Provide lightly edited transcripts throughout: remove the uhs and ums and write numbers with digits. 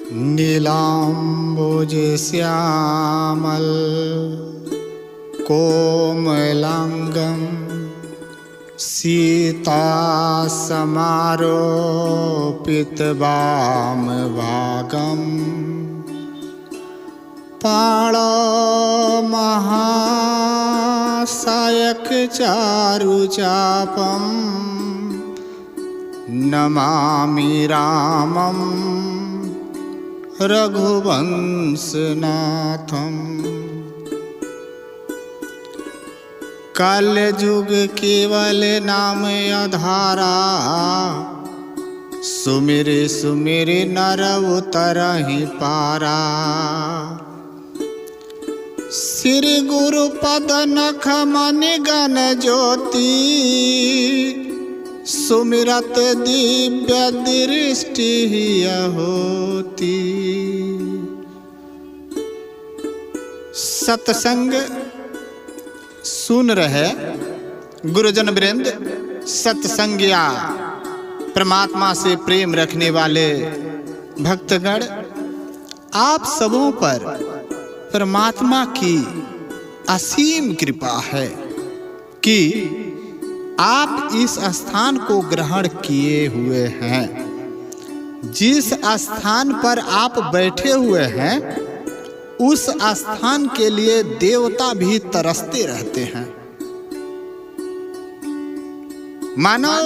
नीलाम्बुज श्यामल कोमलांगं सीता समारोपित वामभागं पाणौ महासायक चारुचापं नमामि रामं रघुवंशनाथम्। कलयुग केवल नाम आधारा, सुमिर सुमिर नर उतरहि पारा। श्री गुरु पद नख मन गण ज्योति, सुमिरत दिव्य दृष्टि होती। सत्संग सुन रहे गुरुजन वृंद, सत्संगिया परमात्मा से प्रेम रखने वाले भक्तगण, आप सबों पर परमात्मा की असीम कृपा है कि आप इस स्थान को ग्रहण किए हुए हैं। जिस स्थान पर आप बैठे हुए हैं उस स्थान के लिए देवता भी तरसते रहते हैं। मानव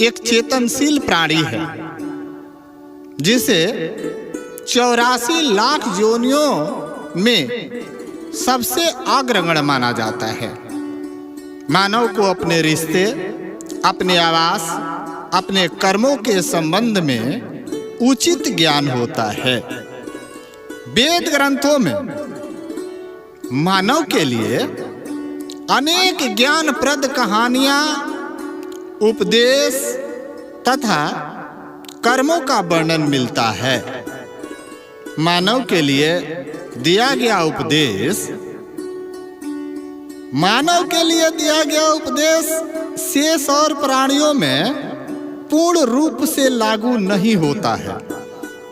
एक चेतनशील प्राणी है जिसे 84 लाख योनियों में सबसे अग्रगण्य माना जाता है। मानव को अपने रिश्ते, अपने आवास, अपने कर्मों के संबंध में उचित ज्ञान होता है। वेद ग्रंथों में मानव के लिए अनेक ज्ञानप्रद कहानियां, उपदेश तथा कर्मों का वर्णन मिलता है। मानव के लिए दिया गया उपदेश शेष और प्राणियों में पूर्ण रूप से लागू नहीं होता है।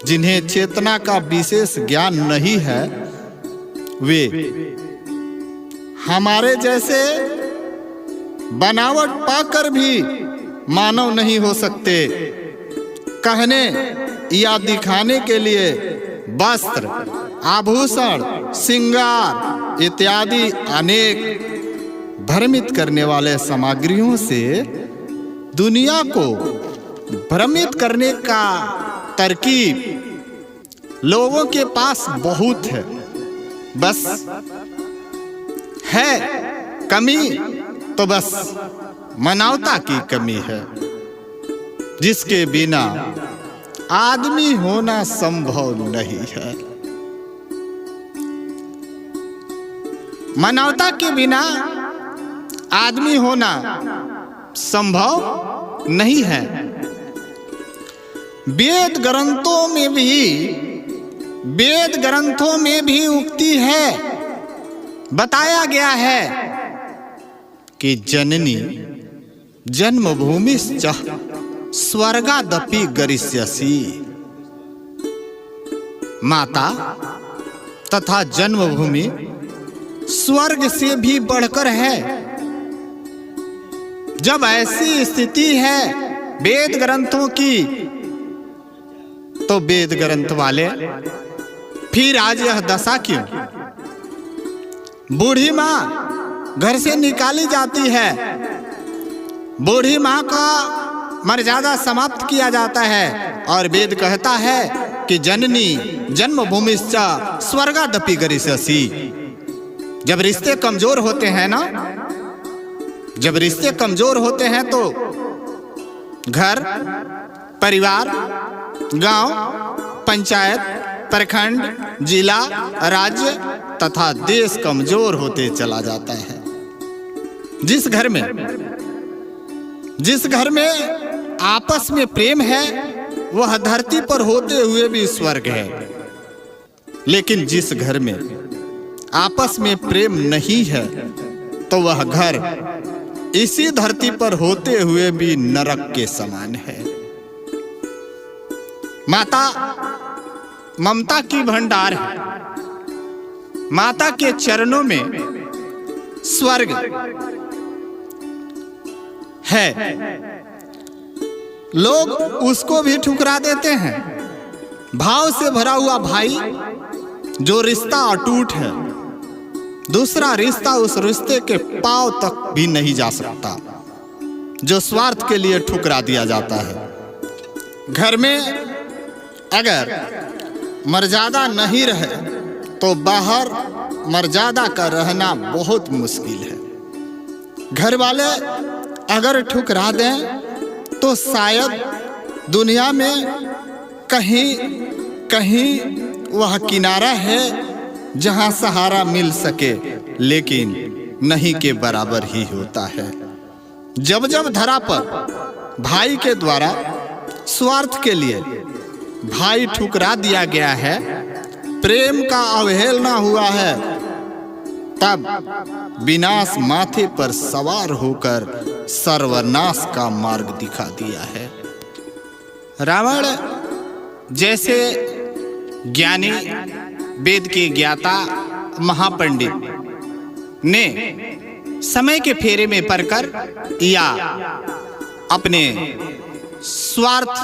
जिन्हें चेतना का विशेष ज्ञान नहीं है वे हमारे जैसे बनावट पाकर भी मानव नहीं हो सकते। कहने या दिखाने के लिए वस्त्र, आभूषण, श्रृंगार इत्यादि अनेक भ्रमित करने वाले सामग्रियों से दुनिया को भ्रमित करने का तरकीब लोगों के पास बहुत है। बस है कमी तो बस मानवता की कमी है, जिसके बिना आदमी होना संभव नहीं है। मानवता के बिना आदमी होना संभव नहीं है। वेद ग्रंथों में भी उक्ति है, बताया गया है कि जननी जन्मभूमिश्च स्वर्गादपि गरिष्यसि। माता तथा जन्मभूमि स्वर्ग से भी बढ़कर है। जब ऐसी स्थिति है वेद ग्रंथों की, तो वेद ग्रंथ वाले फिर आज यह दशा क्यों? बूढ़ी माँ घर से निकाली जाती है, बूढ़ी माँ का मर्यादा समाप्त किया जाता है और वेद कहता है कि जननी जन्मभूमिश्च स्वर्गादपि गरिष्यसि। जब रिश्ते कमजोर होते हैं ना, जब रिश्ते कमजोर होते हैं तो घर, परिवार, गांव, पंचायत, प्रखंड, जिला, राज्य तथा देश कमजोर होते चला जाता है। जिस घर में आपस में प्रेम है वह धरती पर होते हुए भी स्वर्ग है। लेकिन जिस घर में आपस में प्रेम नहीं है तो वह घर इसी धरती पर होते हुए भी नरक के समान है। माता ममता की भंडार है। माता के चरणों में स्वर्ग है। लोग उसको भी ठुकरा देते हैं। भाव से भरा हुआ भाई, जो रिश्ता अटूट है, दूसरा रिश्ता उस रिश्ते के पांव तक भी नहीं जा सकता, जो स्वार्थ के लिए ठुकरा दिया जाता है। घर में अगर मर्यादा नहीं रहे तो बाहर मर्यादा का रहना बहुत मुश्किल है। घर वाले अगर ठुकरा दें तो शायद दुनिया में कहीं कहीं वह किनारा है जहां सहारा मिल सके, लेकिन नहीं के बराबर ही होता है। जब जब धरा पर भाई के द्वारा स्वार्थ के लिए भाई ठुकरा दिया गया है, प्रेम का अवहेलना हुआ है, तब विनाश माथे पर सवार होकर सर्वनाश का मार्ग दिखा दिया है। रावण जैसे ज्ञानी, वेद के ज्ञाता, महापंडित ने समय के फेरे में पड़कर या अपने स्वार्थ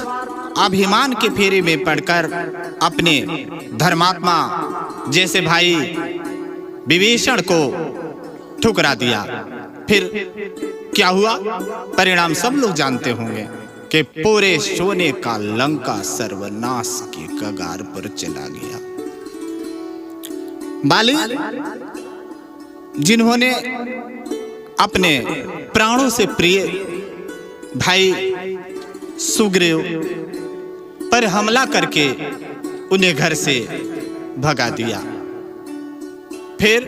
अभिमान के फेरे में पड़कर अपने धर्मात्मा जैसे भाई विभीषण को ठुकरा दिया। फिर क्या हुआ? परिणाम सब लोग जानते होंगे कि पूरे सोने का लंका सर्वनाश के कगार पर चला गया। बाली, जिन्होंने अपने प्राणों से प्रिय भाई सुग्रीव पर हमला करके उन्हें घर से भगा दिया, फिर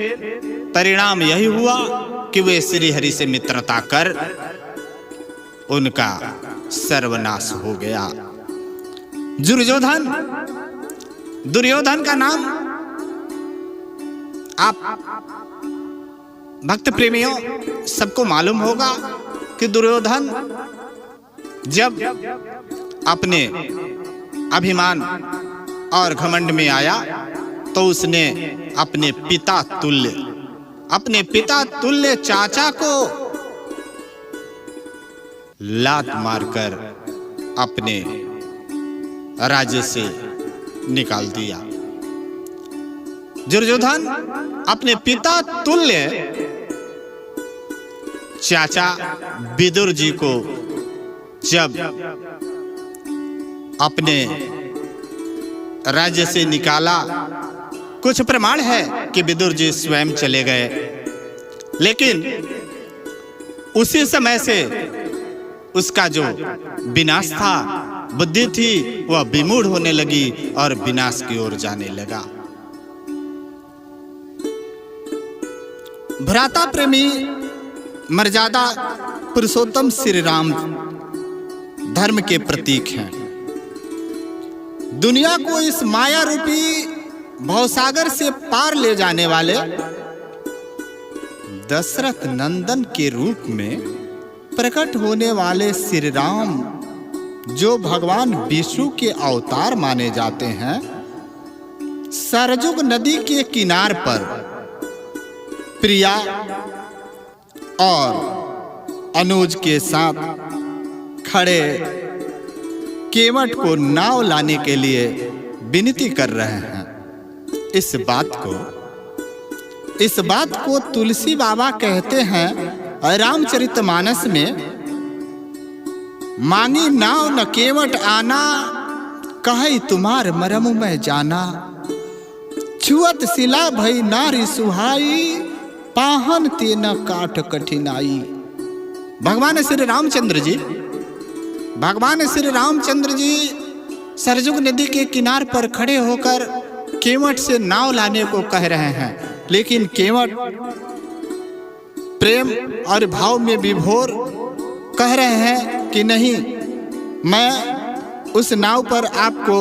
परिणाम यही हुआ कि वे श्री हरि से मित्रता कर उनका सर्वनाश हो गया। दुर्योधन का नाम आप भक्त प्रेमियों सबको मालूम होगा कि दुर्योधन जब अपने अभिमान और घमंड में आया तो उसने अपने पिता तुल्य चाचा को लात मारकर अपने राज्य से निकाल दिया। दुर्योधन अपने पिता तुल्य चाचा विदुर जी को जब अपने राज्य से निकाला, कुछ प्रमाण है कि विदुर जी स्वयं चले गए, लेकिन उसी समय से उसका जो विनाश था, बुद्धि थी, वह विमूढ़ होने लगी और विनाश की ओर जाने लगा। भ्राता प्रेमी मर्यादा पुरुषोत्तम श्री राम धर्म के प्रतीक हैं। दुनिया को इस माया रूपी भवसागर से पार ले जाने वाले दशरथ नंदन के रूप में प्रकट होने वाले श्री राम, जो भगवान विष्णु के अवतार माने जाते हैं, सरजुग नदी के किनार पर प्रिया और अनुज के साथ खड़े केवट को नाव लाने के लिए विनती कर रहे हैं। इस बात को तुलसी बाबा कहते हैं रामचरितमानस में, मांगी नाव न केवट आना, कहे तुम्हार मरम में जाना, छुअत शिला भई नारी सुहाई, पाहन ते न काट कठिनाई। भगवान श्री रामचंद्र जी सरजुग नदी के किनार पर खड़े होकर केवट से नाव लाने को कह रहे हैं, लेकिन केवट प्रेम और भाव में विभोर कह रहे हैं कि नहीं, मैं उस नाव पर आपको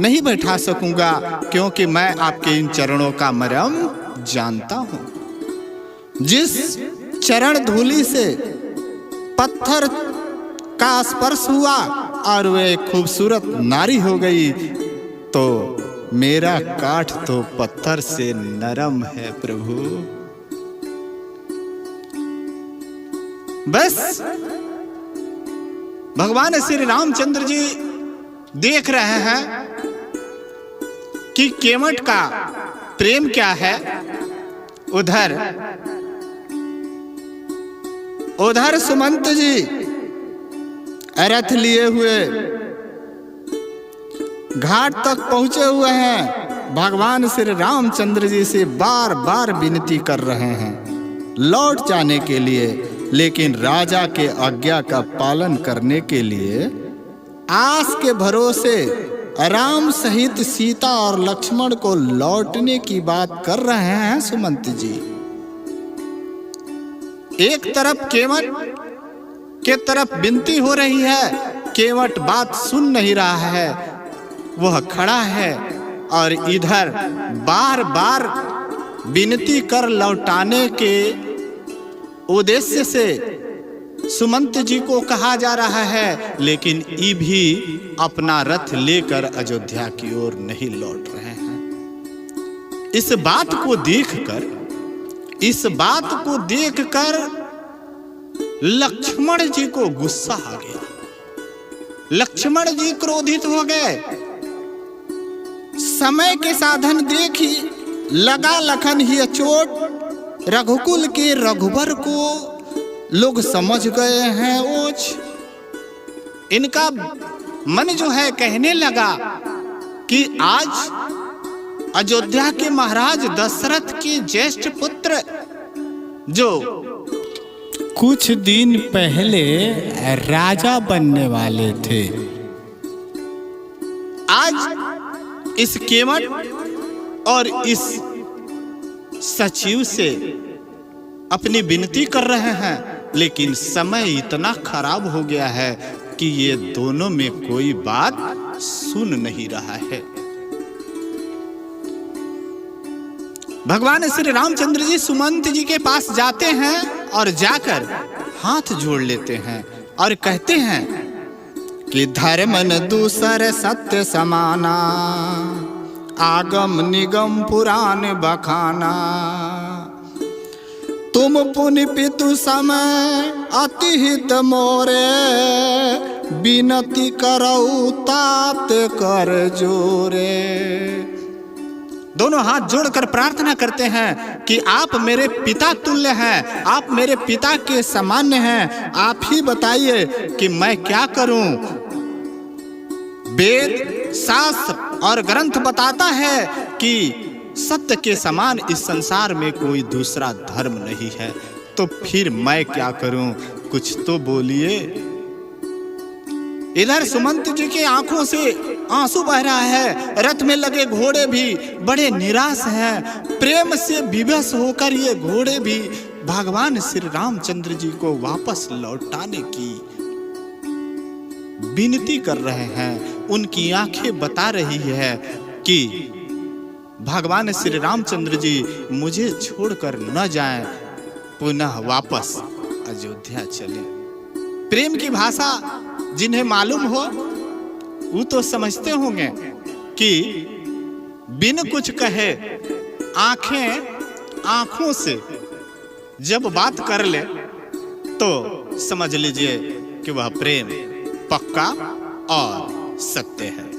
नहीं बैठा सकूंगा, क्योंकि मैं आपके इन चरणों का मरम जानता हूं। जिस चरण धूलि से पत्थर का स्पर्श हुआ और वे एक खूबसूरत नारी हो गई, तो मेरा काठ तो पत्थर से नरम है प्रभु। बस भगवान श्री रामचंद्र जी देख रहे हैं कि केवट का प्रेम क्या है। उधर सुमंत जी रथ लिए हुए घाट तक पहुंचे हुए हैं। भगवान श्री रामचंद्र जी से बार बार विनती कर रहे हैं लौट जाने के लिए, लेकिन राजा के आज्ञा का पालन करने के लिए आस के भरोसे राम सहित सीता और लक्ष्मण को लौटने की बात कर रहे हैं सुमंत जी। एक तरफ केवट के तरफ विनती हो रही है, केवट बात सुन नहीं रहा है, वह खड़ा है और इधर बार बार विनती कर लौटाने के उद्देश्य से सुमंत जी को कहा जा रहा है, लेकिन ये भी अपना रथ लेकर अयोध्या की ओर नहीं लौट रहे हैं। इस बात को देखकर लक्ष्मण जी को गुस्सा आ गया। लक्ष्मण जी क्रोधित हो गए। समय के साधन देखी लगा लखन ही चोट, रघुकुल के रघुबर को लोग समझ गए हैं ओझ। इनका मन जो है कहने लगा कि आज अयोध्या के महाराज दशरथ के ज्येष्ठ पुत्र जो कुछ दिन पहले राजा बनने वाले थे, आज इस केवट और इस सचिव से अपनी विनती कर रहे हैं, लेकिन समय इतना खराब हो गया है कि ये दोनों में कोई बात सुन नहीं रहा है। भगवान श्री रामचंद्र जी सुमंत जी के पास जाते हैं और जाकर हाथ जोड़ लेते हैं और कहते हैं कि धर्म न दूसर सत्य समाना, आगम निगम पुराण बखाना, तुम पुनि पितु समय अति हित मोरे, बिनती करऊ तात कर जोरे। दोनों हाथ जोड़कर प्रार्थना करते हैं कि आप मेरे पिता तुल्य हैं, आप मेरे पिता के सामान्य हैं, आप ही बताइए कि मैं क्या करूं। वेद शास्त्र और ग्रंथ बताता है कि सत्य के समान इस संसार में कोई दूसरा धर्म नहीं है, तो फिर मैं क्या करूं, कुछ तो बोलिए। इधर सुमंत जी के आंखों से आंसू बह रहा है, रथ में लगे घोड़े भी बड़े निराश हैं। प्रेम से विवश होकर ये घोड़े भी भगवान श्री रामचंद्र जी को वापस लौटाने की विनती कर रहे हैं। उनकी आंखें बता रही है कि भगवान श्री रामचंद्र जी मुझे छोड़कर न जाएं, पुनः वापस अयोध्या चले। प्रेम की भाषा जिन्हें मालूम हो वो तो समझते होंगे कि बिन कुछ कहे आंखों से जब बात कर ले तो समझ लीजिए कि वह प्रेम पक्का और सत्य है।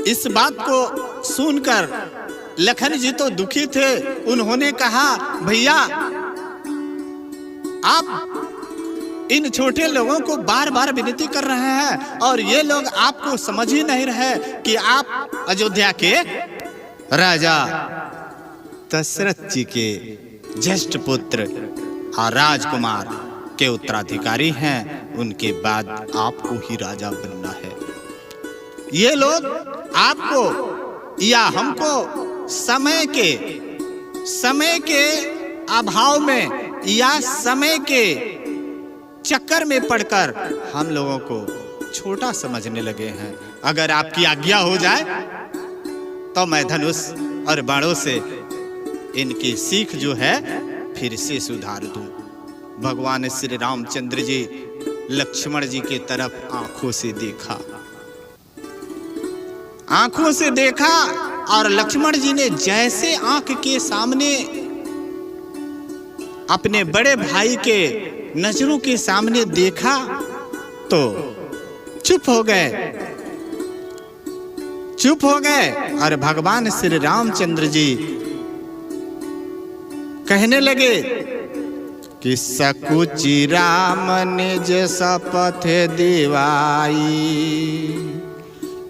इस बात को सुनकर लखन जी तो दुखी थे। उन्होंने कहा, भैया आप इन छोटे लोगों को बार बार विनती कर रहे हैं और ये लोग आपको समझ ही नहीं रहे कि आप अयोध्या के राजा दशरथ जी के ज्येष्ठ पुत्र और राजकुमार के उत्तराधिकारी हैं। उनके बाद आपको ही राजा बनना है। ये लोग आपको या हमको समय के अभाव में या समय के चक्कर में पड़कर हम लोगों को छोटा समझने लगे हैं। अगर आपकी आज्ञा हो जाए तो मैं धनुष और बाणों से इनकी सीख जो है फिर से सुधार दूं। भगवान श्री रामचंद्र जी लक्ष्मण जी के तरफ आंखों से देखा। आंखों से देखा और लक्ष्मण जी ने जैसे आंख के सामने अपने बड़े भाई के नजरों के सामने देखा तो चुप हो गए और भगवान श्री रामचंद्र जी कहने लगे कि सकुचि राम निज शपथ दिवाई,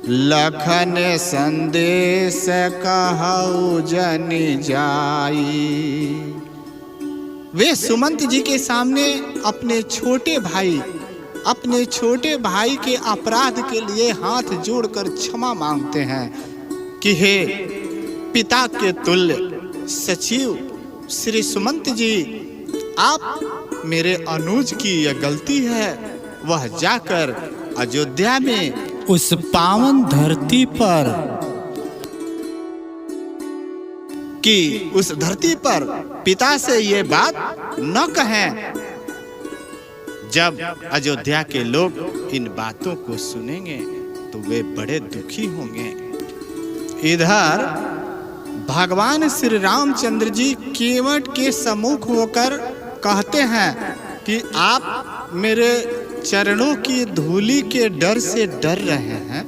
लखन संदेश कहऊ जन जाई। वे सुमंत जी के सामने अपने छोटे भाई के अपराध के लिए हाथ जोड़कर क्षमा मांगते हैं कि हे पिता के तुल्य सचिव श्री सुमंत जी, आप मेरे अनुज की यह गलती है, वह जाकर अयोध्या में उस पावन धरती पर उस धरती पर पिता से ये बात न कहें। जब अयोध्या के लोग इन बातों को सुनेंगे तो वे बड़े दुखी होंगे। इधर भगवान श्री रामचंद्र जी केवट के सम्मुख होकर कहते हैं कि आप मेरे चरणों की धूलि के डर से डर रहे हैं।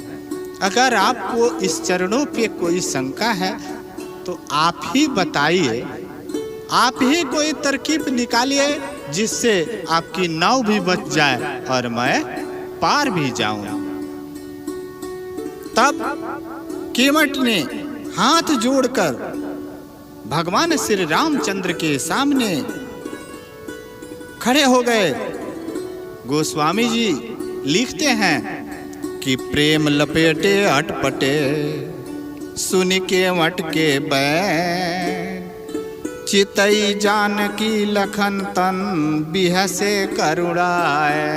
अगर आपको इस चरणों पे कोई शंका है तो आप ही बताइए, आप ही कोई तरकीब निकालिए जिससे आपकी नाव भी बच जाए और मैं पार भी जाऊं। तब केवट ने हाथ जोड़कर भगवान श्री रामचंद्र के सामने खड़े हो गए। गोस्वामी जी लिखते हैं कि प्रेम लपेटे अटपटे, सुन के मट के बैन, चितई जानकी लखन तन बिहसे करुणाए।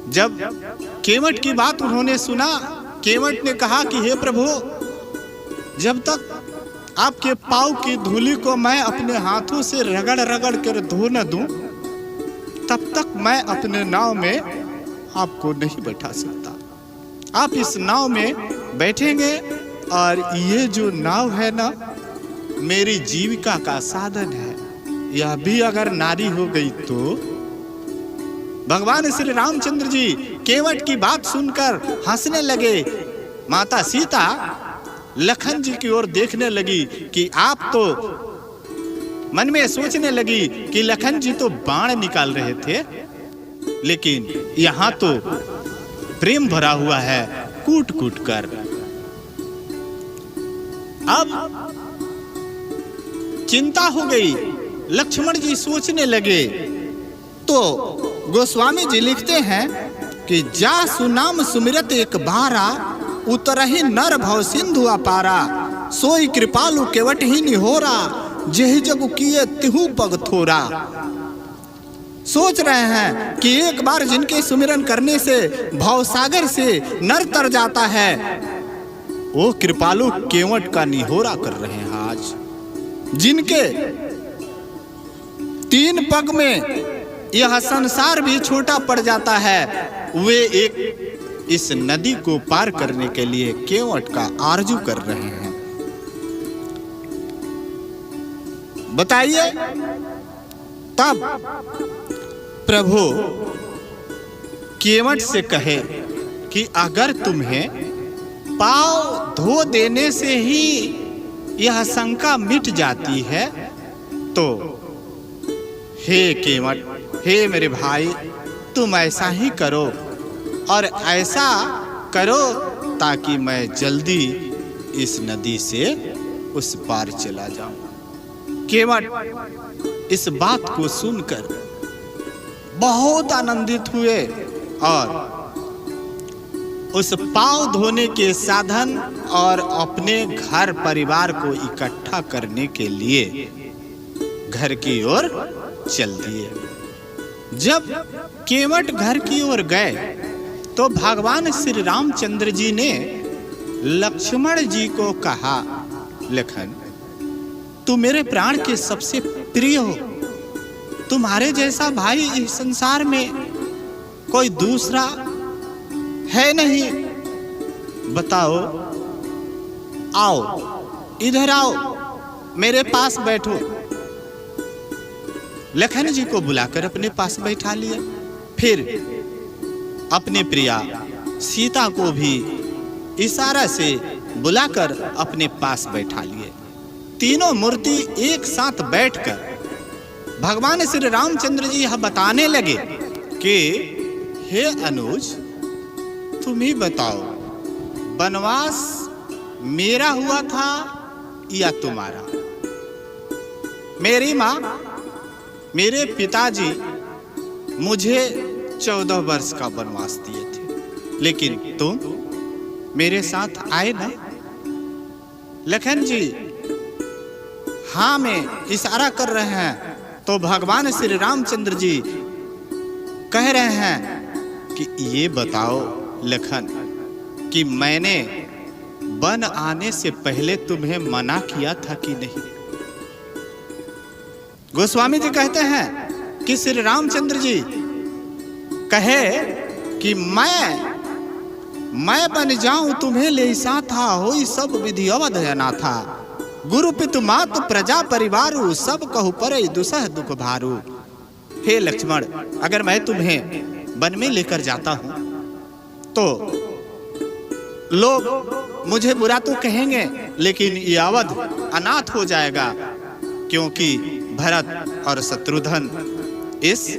जब केवट की बात उन्होंने सुना, केवट ने कहा कि हे प्रभु, जब तक आपके पाँव की धूलि को मैं अपने हाथों से रगड़ रगड़ कर धो न दूं, तब तक मैं अपने नाव में आपको नहीं बैठा सकता। आप इस नाव में बैठेंगे और ये जो नाव है ना, मेरी जीविका का साधन है। यह भी अगर नारी हो गई तो। भगवान श्री रामचंद्र जी केवट की बात सुनकर हंसने लगे। माता सीता लखन जी की ओर देखने लगी कि आप तो मन में सोचने लगी कि लखन जी तो बाण निकाल रहे थे, लेकिन यहाँ तो प्रेम भरा हुआ है कूट कूट कर। अब चिंता हो गई। लक्ष्मण जी सोचने लगे तो गोस्वामी जी लिखते हैं कि जा सुनाम सुमिरत एक बारा, उतरहि नर भव सिंधु अपारा, सोई कृपालु केवट ही निहोरा, जेहि जगु किए तिहु पग थोरा। सोच रहे हैं कि एक बार जिनके सुमिरन करने से भवसागर से नर तर जाता है, वो कृपालु केवट का निहोरा कर रहे हैं। आज जिनके 3 पग में यह संसार भी छोटा पड़ जाता है, वे एक इस नदी को पार करने के लिए केवट का आरजू कर रहे हैं। बताइए, तब प्रभु केवट से कहे कि अगर तुम्हें पाँव धो देने से ही यह शंका मिट जाती है तो हे केवट, हे मेरे भाई, तुम ऐसा ही करो और ऐसा करो ताकि मैं जल्दी इस नदी से उस पार चला जाऊं। केवट इस बात को सुनकर बहुत आनंदित हुए और उस पाँव धोने के साधन और अपने घर परिवार को इकट्ठा करने के लिए घर की ओर चल दिए। जब केवट घर की ओर गए तो भगवान श्री रामचंद्र जी ने लक्ष्मण जी को कहा, लखन, तू मेरे प्राण के सबसे प्रिय हो, तुम्हारे जैसा भाई इस संसार में कोई दूसरा है नहीं। बताओ, आओ, इधर आओ, मेरे पास बैठो। लखन जी को बुलाकर अपने पास बैठा लिया। फिर अपने प्रिया सीता को भी इशारा से बुलाकर अपने पास बैठा लिए। तीनों मूर्ति एक साथ बैठकर भगवान श्री रामचंद्र जी यह बताने लगे कि हे अनुज, तुम ही बताओ, वनवास मेरा हुआ था या तुम्हारा? मेरी माँ, मेरे पिताजी मुझे 14 वर्ष का वनवास दिए थे, लेकिन तुम मेरे साथ आए ना? लखन जी हाँ में इशारा कर रहे हैं तो भगवान श्री रामचंद्र जी कह रहे हैं कि ये बताओ लखन कि मैंने वन आने से पहले तुम्हें मना किया था कि नहीं? गोस्वामी जी कहते हैं कि श्री रामचंद्र जी कहे कि मैं बन जाऊं तुम्हें ले सा था, होई सब विधि अवध ना था। गुरु पितु मातु प्रजा परिवारु, सब कहु परे दुसह दुख भारू। हे लक्ष्मण, अगर मैं तुम्हें वन में लेकर जाता हूं तो लोग मुझे बुरा तो कहेंगे, लेकिन ये अवध अनाथ हो जाएगा, क्योंकि भरत और शत्रुघ्न इस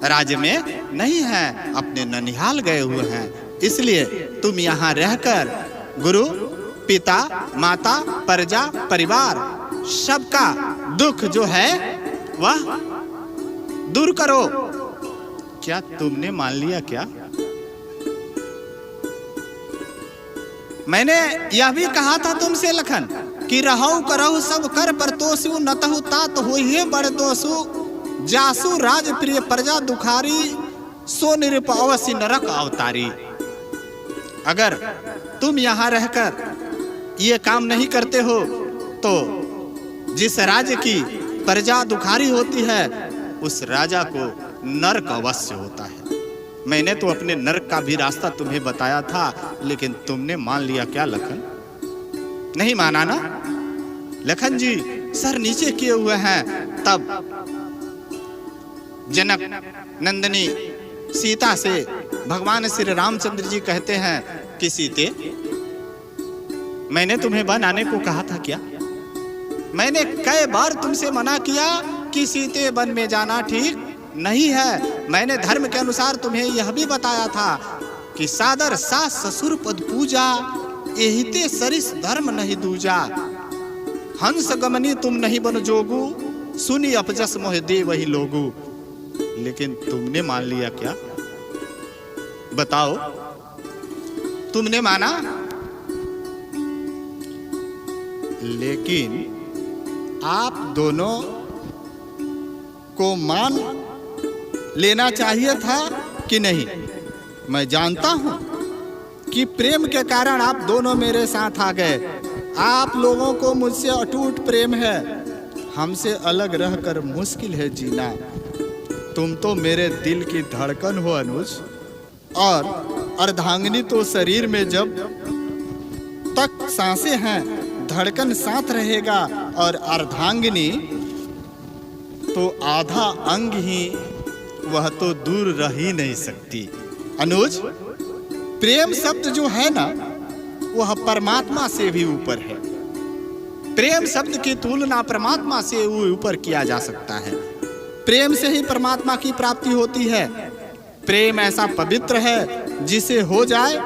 राज्य में नहीं है, अपने ननिहाल गए हुए हैं। इसलिए तुम यहाँ रहकर गुरु पिता माता प्रजा परिवार सबका दुख जो है वह दूर करो। क्या तुमने मान लिया? क्या मैंने यह भी कहा था तुमसे लखन कि रहु करहु सब कर पर तोसु नतहु तात होइहे बड़ दोसु, जासु राज प्रिय प्रजा दुखारी, सो निरप अवश्य नरक अवतारी। अगर तुम यहाँ रहकर ये काम नहीं करते हो तो जिस राज्य की प्रजा दुखारी होती है उस राजा को नरक अवश्य होता है। मैंने तो अपने नरक का भी रास्ता तुम्हें बताया था, लेकिन तुमने मान लिया क्या लखन? नहीं माना ना? लखन जी सर नीचे किए हुए हैं। तब जनक नंदिनी सीता से भगवान श्री रामचंद्र जी कहते हैं कि सीते, मैंने तुम्हें वन आने को कहा था क्या? मैंने कई बार तुमसे मना किया कि सीते वन में जाना ठीक नहीं है। मैंने धर्म के अनुसार तुम्हें यह भी बताया था कि सादर सास ससुर पद पूजा, एहिते सरिस धर्म नहीं दूजा। हंस गमनी तुम नहीं बन जोगू, सुनी अपजस मोह दे वही लोगू। लेकिन तुमने मान लिया क्या? बताओ, तुमने माना? लेकिन आप दोनों को मान लेना चाहिए था कि नहीं? मैं जानता हूं कि प्रेम के कारण आप दोनों मेरे साथ आ गए। आप लोगों को मुझसे अटूट प्रेम है, हमसे अलग रहकर मुश्किल है जीना। तुम तो मेरे दिल की धड़कन हो अनुज, और अर्धांगिनी तो शरीर में जब तक सांसें हैं धड़कन साथ रहेगा, और अर्धांगिनी तो आधा अंग ही, वह तो दूर रह ही नहीं सकती। अनुज, प्रेम शब्द जो है ना वह परमात्मा से भी ऊपर है। प्रेम शब्द की तुलना परमात्मा से ऊपर किया जा सकता है। प्रेम से ही परमात्मा की प्राप्ति होती है। प्रेम ऐसा पवित्र है जिसे हो जाए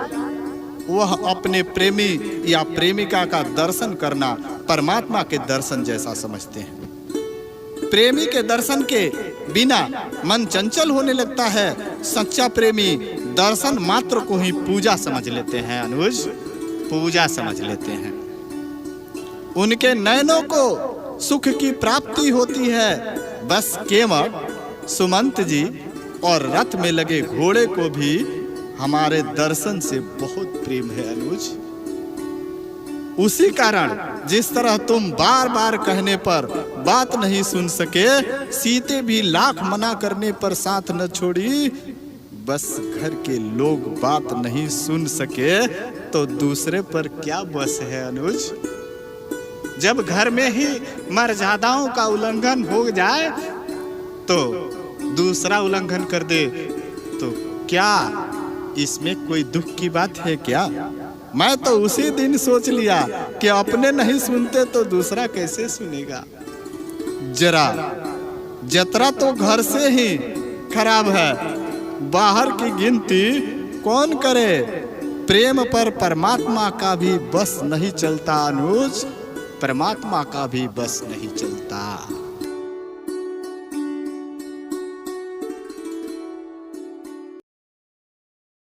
वह अपने प्रेमी या प्रेमिका का दर्शन करना परमात्मा के दर्शन जैसा समझते हैं। प्रेमी के दर्शन के बिना मन चंचल होने लगता है। सच्चा प्रेमी दर्शन मात्र को ही पूजा समझ लेते हैं। अनुज, पूजा समझ लेते हैं। उनके नयनों को सुख की प्राप्ति होती है। बस केवल सुमंत जी और रथ में लगे घोड़े को भी हमारे दर्शन से बहुत प्रेम है। अनुज, उसी कारण जिस तरह तुम बार बार कहने पर बात नहीं सुन सके, सीते भी लाख मना करने पर साथ न छोड़ी। बस घर के लोग बात नहीं सुन सके तो दूसरे पर क्या बस है अनुज। जब घर में ही मर्यादाओं का उल्लंघन हो जाए तो दूसरा उल्लंघन कर दे तो क्या इसमें कोई दुख की बात है क्या? मैं तो उसी दिन सोच लिया कि अपने नहीं सुनते तो दूसरा कैसे सुनेगा। जरा जतरा तो घर से ही खराब है, बाहर की गिनती कौन करे। प्रेम पर परमात्मा का भी बस नहीं चलता अनुज, परमात्मा का भी बस नहीं चलता।